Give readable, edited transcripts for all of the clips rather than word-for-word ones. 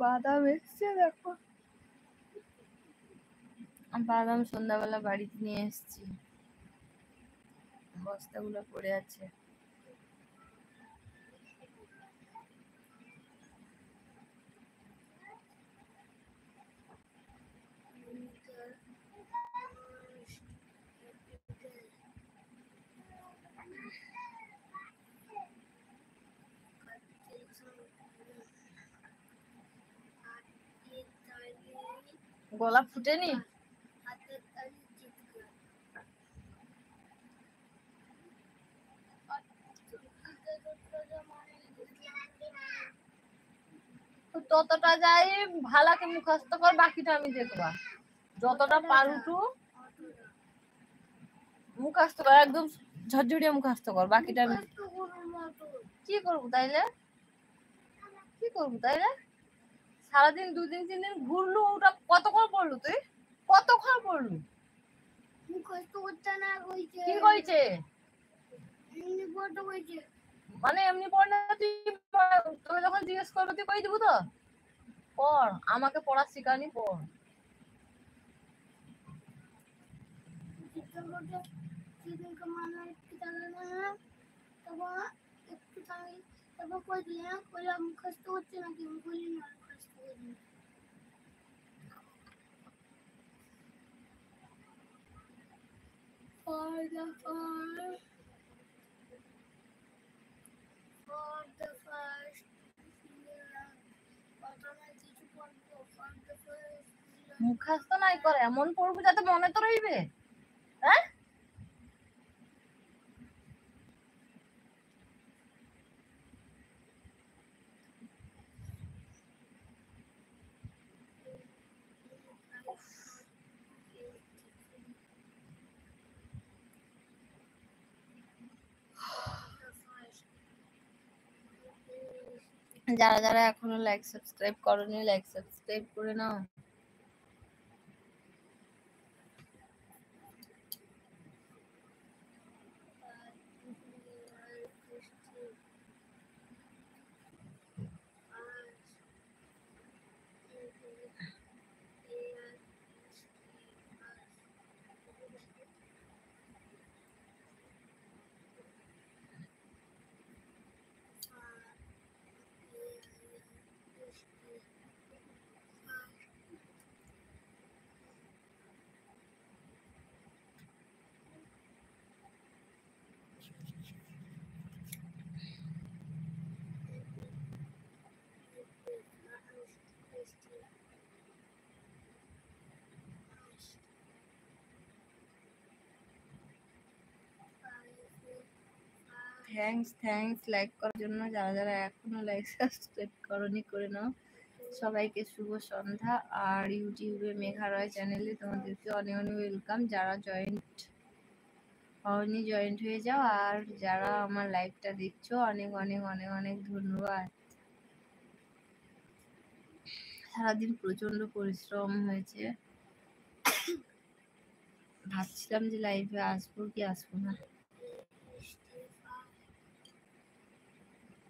বাদাম এসছে দেখো, বাদাম সন্ধ্যাবেলা বাড়িতে নিয়ে এসছি, বস্তাগুলো পড়ে আছে। গলা ফুটেনি? ততটা যাই ভালাকে মুখস্থ কর, বাকিটা আমি দেখবা। যতটা পারুটু মুখস্থ কর, একদম ঝরঝরিয়া মুখস্থ কর, বাকিটা আমি কি করবো তাইলে? কি করবো তাইলে? সারাদিন 2 দিন 3 দিন ঘুরলু, ওটা কতক্ষণ পড়লু তুই? কতক্ষণ পড়লু? মুখস্থ করতে না কইছে। কি কইছে? এমনি পড়তে কইছে। মানে এমনি পড়লে তুই তোকে যখন জিজ্ঞেস করবে তুই কই দিব তো? পড়, আমাকে পড়া শিখানি, পড়। সেদিনকে মানে একটু চালানো না, তারপর একটু চালাই, তারপর কই দিলে না, কইলাম মুখস্থ করছে নাকি, আমি বলি না মুখস্থ করি। For the first মুখস্থ নাই করে এমন পড়বো যাতে মনে তো রইবে। হ্যাঁ, যারা যারা এখনো লাইক সাবস্ক্রাইব করোনি, লাইক সাবস্ক্রাইব করে নাও। থ্যাঙ্কস লাইক করার জন্য। যারা যারা এখনো লাইক সাবস্ক্রাইব করনি করে নাও। সবাইকে শুভ সন্ধ্যা। আর ইউটিউবে মেঘা রয় চ্যানেলে তোমাদেরকে অনেক অনেক ওয়েলকাম। যারা জয়েন্ট হয়নি জয়েন্ট হয়ে যাও, আর যারা আমার লাইভটা দেখছো অনেক অনেক অনেক অনেক ধন্যবাদ। সারাদিন প্রচন্ড পরিশ্রম হয়েছে, ভাবছিলাম যে লাইভে আসবো কি আসবো না,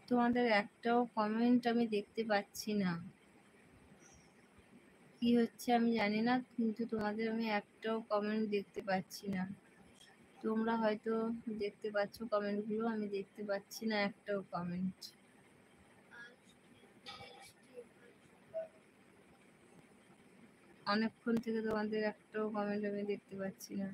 তোমাদের একটাও কমেন্ট আমি দেখতে পাচ্ছি না, কি হচ্ছে আমি জানি না, কিন্তু তোমাদের আমি একটাও কমেন্ট দেখতে পাচ্ছি না। তোমরা হয়তো দেখতে পাচ্ছ কমেন্টগুলো, আমি দেখতে পাচ্ছি না একটাও কমেন্ট। অনেকক্ষণ থেকে তোমাদের একটাও কমেন্ট আমি দেখতে পাচ্ছি না।